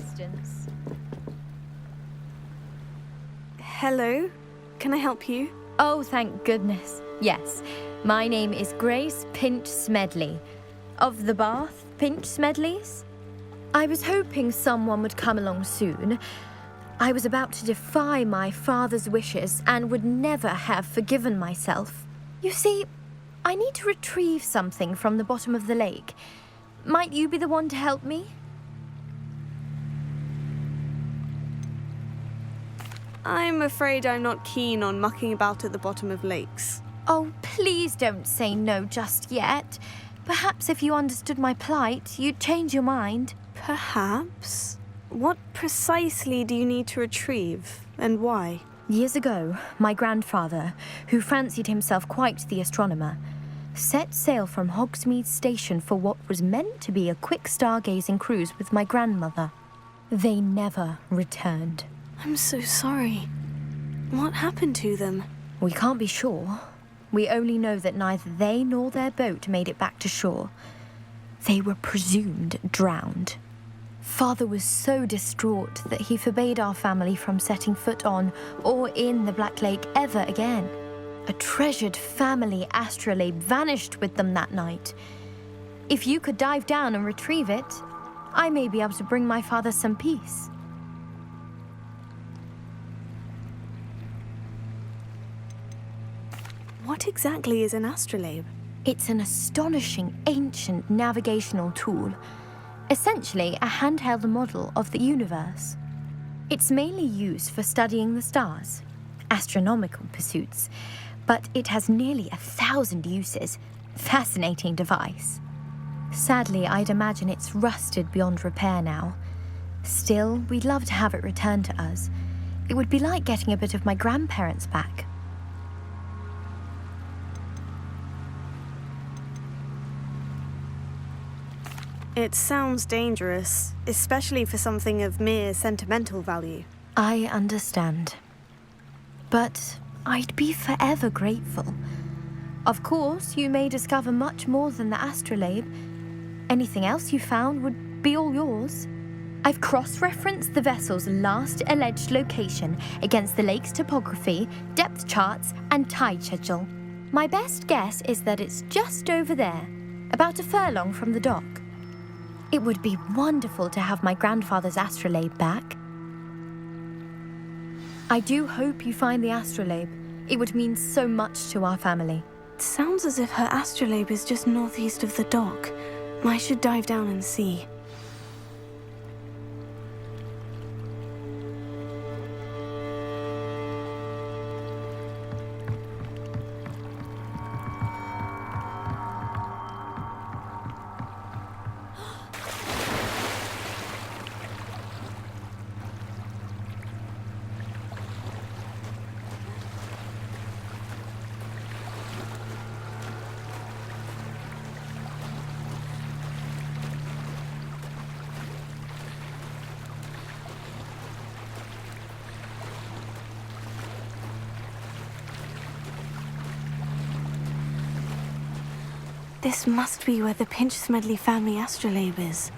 distance. Hello? Can I help you? Oh, thank goodness. Yes, my name is Grace Pinch Smedley, of the Bath Pinch Smedleys. I was hoping someone would come along soon. I was about to defy my father's wishes and would never have forgiven myself. You see, I need to retrieve something from the bottom of the lake. Might you be the one to help me? I'm afraid I'm not keen on mucking about at the bottom of lakes. Oh, please don't say no just yet. Perhaps if you understood my plight, you'd change your mind. Perhaps? What precisely do you need to retrieve, and why? Years ago, my grandfather, who fancied himself quite the astronomer, set sail from Hogsmeade Station for what was meant to be a quick stargazing cruise with my grandmother. They never returned. I'm so sorry. What happened to them? We can't be sure. We only know that neither they nor their boat made it back to shore. They were presumed drowned. Father was so distraught that he forbade our family from setting foot on or in the Black Lake ever again. A treasured family astrolabe vanished with them that night. If you could dive down and retrieve it, I may be able to bring my father some peace. What exactly is an astrolabe? It's an astonishing ancient navigational tool, essentially a handheld model of the universe. It's mainly used for studying the stars, astronomical pursuits, but it has nearly 1,000 uses. Fascinating device. Sadly, I'd imagine it's rusted beyond repair now. Still, we'd love to have it returned to us. It would be like getting a bit of my grandparents back. It sounds dangerous, especially for something of mere sentimental value. I understand. But I'd be forever grateful. Of course, you may discover much more than the astrolabe. Anything else you found would be all yours. I've cross-referenced the vessel's last alleged location against the lake's topography, depth charts, and tide schedule. My best guess is that it's just over there, about a furlong from the dock. It would be wonderful to have my grandfather's astrolabe back. I do hope you find the astrolabe. It would mean so much to our family. It sounds as if her astrolabe is just northeast of the dock. I should dive down and see. This must be where the Pinch Smedley family astrolabe is.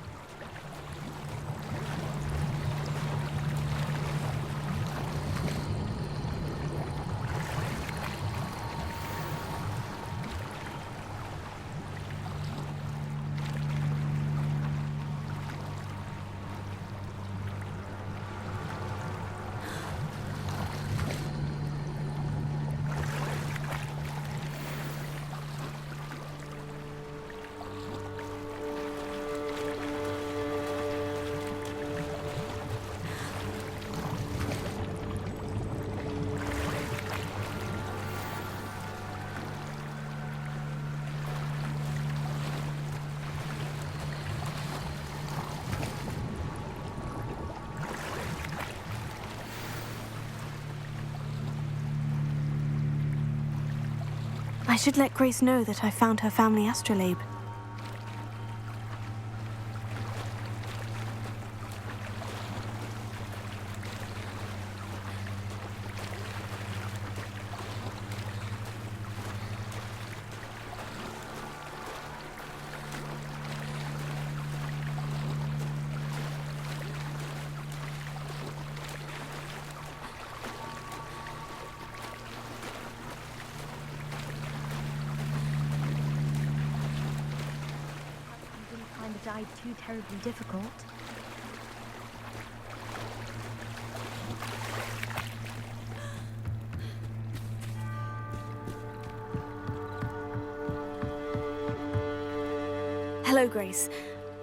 I should let Grace know that I found her family astrolabe. dive too terribly difficult. Hello, Grace.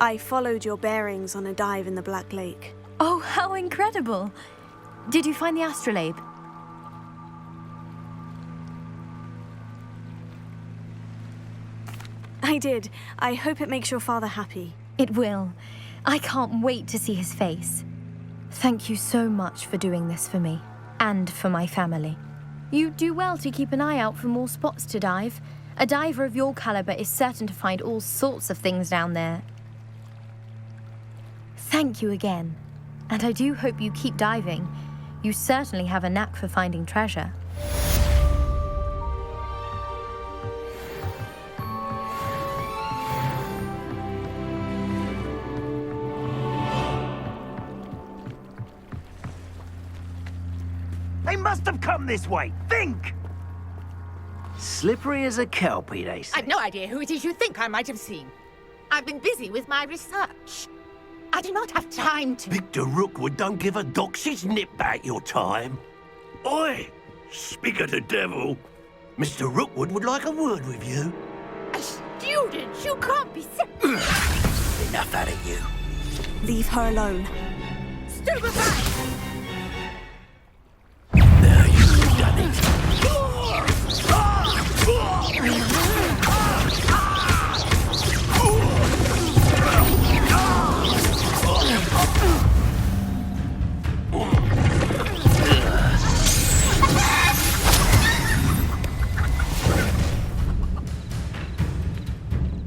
I followed your bearings on a dive in the Black Lake. Oh, how incredible! Did you find the astrolabe? I did. I hope it makes your father happy. It will. I can't wait to see his face. Thank you so much for doing this for me, and for my family. You do well to keep an eye out for more spots to dive. A diver of your caliber is certain to find all sorts of things down there. Thank you again. And I do hope you keep diving. You certainly have a knack for finding treasure. They must have come this way. Think! Slippery as a kelpie, they say. I've no idea who it is you think I might have seen. I've been busy with my research. I do not have time to... Victor Rookwood don't give a doxy's nip back your time. Oi! Speak of the devil. Mr. Rookwood would like a word with you. A student? You can't be so... Enough out of you. Leave her alone. Stupefy! Now you've done it.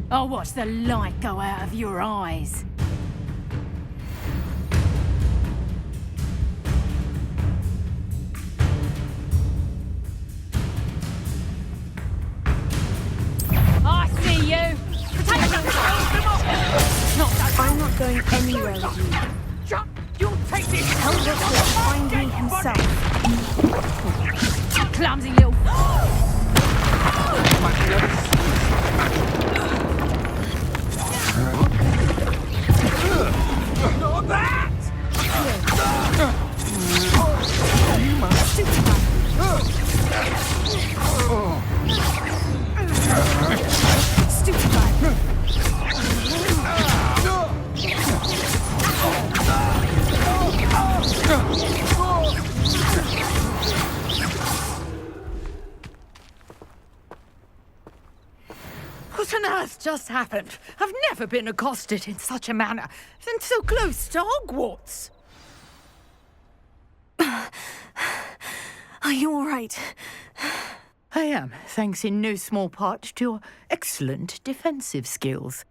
I'll watch the light go out of your eyes. I see you! I'm not going anywhere with you. Shut! You'll take this! Tell Rookwood to find me himself. Clumsy little... Not that! What on earth just happened? I've never been accosted in such a manner, and so close to Hogwarts. Are you all right? I am, thanks in no small part to your excellent defensive skills.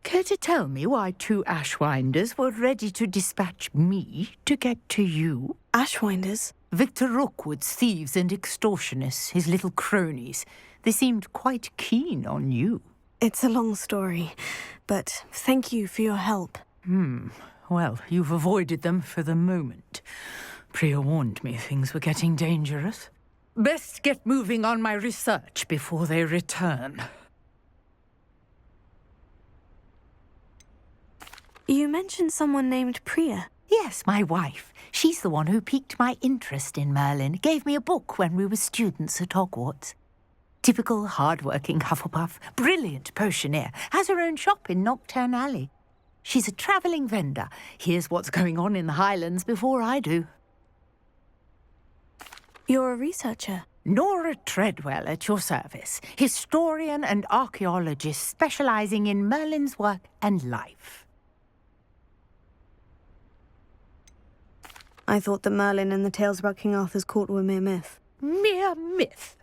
Care to tell me why two Ashwinders were ready to dispatch me to get to you? Ashwinders? Victor Rookwood's thieves and extortionists, his little cronies. They seemed quite keen on you. It's a long story, but thank you for your help. Well, you've avoided them for the moment. Priya warned me things were getting dangerous. Best get moving on my research before they return. You mentioned someone named Priya. Yes, my wife. She's the one who piqued my interest in Merlin. Gave me a book when we were students at Hogwarts. Typical hard-working Hufflepuff, brilliant potioneer, has her own shop in Knockturn Alley. She's a travelling vendor. Hears what's going on in the Highlands before I do. You're a researcher. Nora Treadwell at your service, historian and archaeologist specialising in Merlin's work and life. I thought that Merlin and the tales about King Arthur's court were mere myth. Mere myth?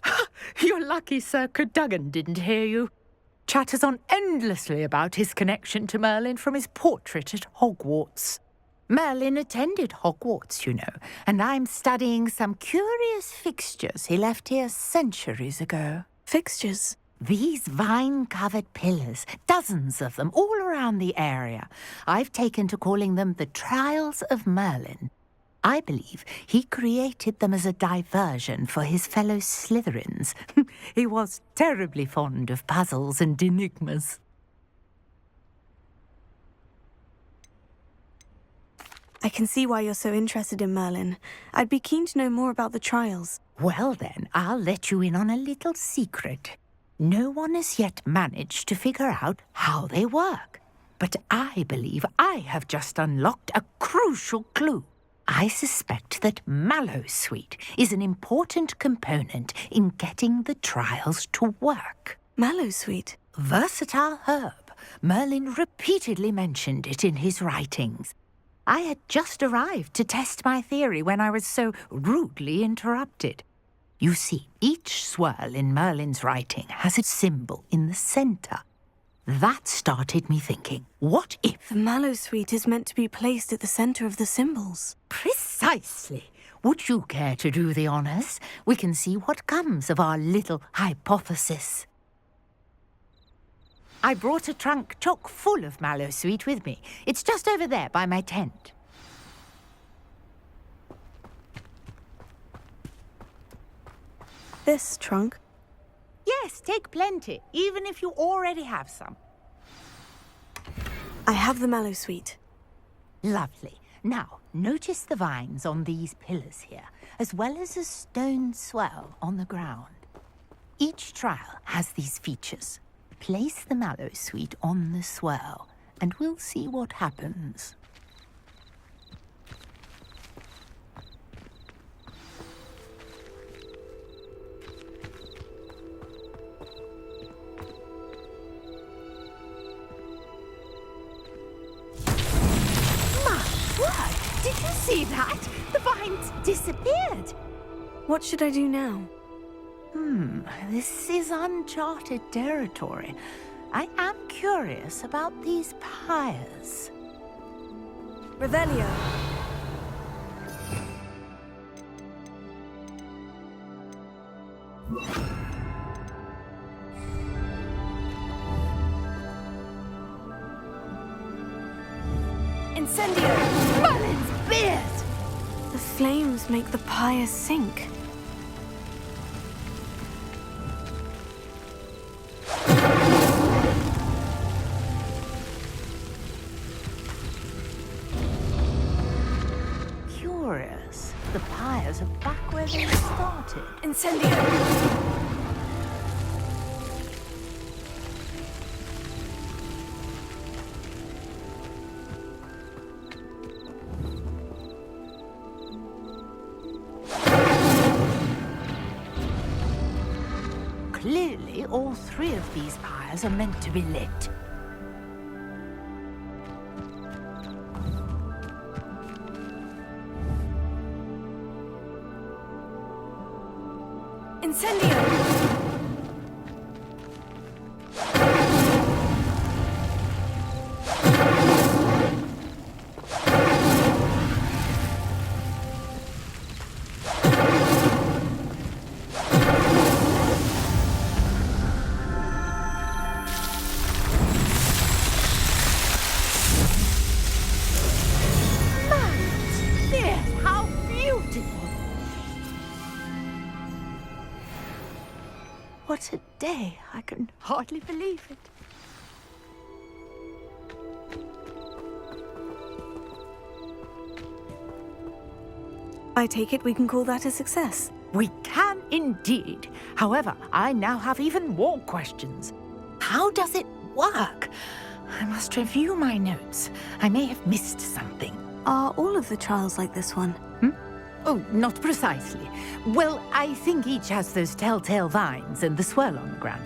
You're lucky Sir Cadogan didn't hear you. Chatters on endlessly about his connection to Merlin from his portrait at Hogwarts. Merlin attended Hogwarts, you know, and I'm studying some curious fixtures he left here centuries ago. Fixtures? These vine-covered pillars, dozens of them, all around the area. I've taken to calling them the Trials of Merlin. I believe he created them as a diversion for his fellow Slytherins. He was terribly fond of puzzles and enigmas. I can see why you're so interested in Merlin. I'd be keen to know more about the trials. Well then, I'll let you in on a little secret. No one has yet managed to figure out how they work. But I believe I have just unlocked a crucial clue. I suspect that mallowsweet is an important component in getting the trials to work. Mallowsweet? Versatile herb. Merlin repeatedly mentioned it in his writings. I had just arrived to test my theory when I was so rudely interrupted. You see, each swirl in Merlin's writing has a symbol in the center. That started me thinking, what if... The mallowsweet is meant to be placed at the center of the symbols. Precisely. Would you care to do the honors? We can see what comes of our little hypothesis. I brought a trunk chock full of mallowsweet with me. It's just over there by my tent. This trunk? Yes, take plenty, even if you already have some. I have the mallowsweet. Lovely. Now, notice the vines on these pillars here, as well as a stone swell on the ground. Each trial has these features. Place the mallowsweet on the swirl, and we'll see what happens. Did you see that? The vines disappeared. What should I do now? This is uncharted territory. I am curious about these pyres. Revelio. Incendio! Merlin's beard! The flames make the pyre sink. Curious. The pyres are back where they started. Incendio! Clearly, all three of these pyres are meant to be lit. Incendio! What a day! I can hardly believe it. I take it we can call that a success. We can indeed. However, I now have even more questions. How does it work? I must review my notes. I may have missed something. Are all of the trials like this one? Oh, not precisely. Well, I think each has those telltale vines and the swirl on the ground.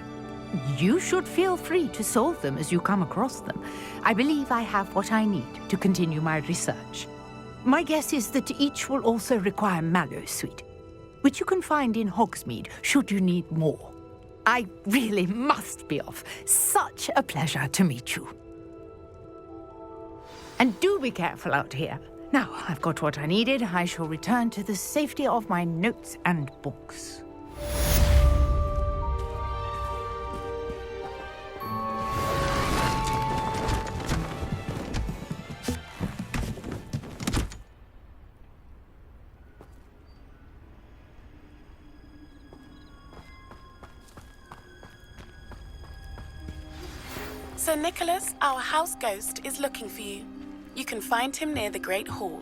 You should feel free to solve them as you come across them. I believe I have what I need to continue my research. My guess is that each will also require mallowsweet, which you can find in Hogsmeade should you need more. I really must be off. Such a pleasure to meet you. And do be careful out here. Now, I've got what I needed. I shall return to the safety of my notes and books. Sir Nicholas, our house ghost, is looking for you. You can find him near the Great Hall.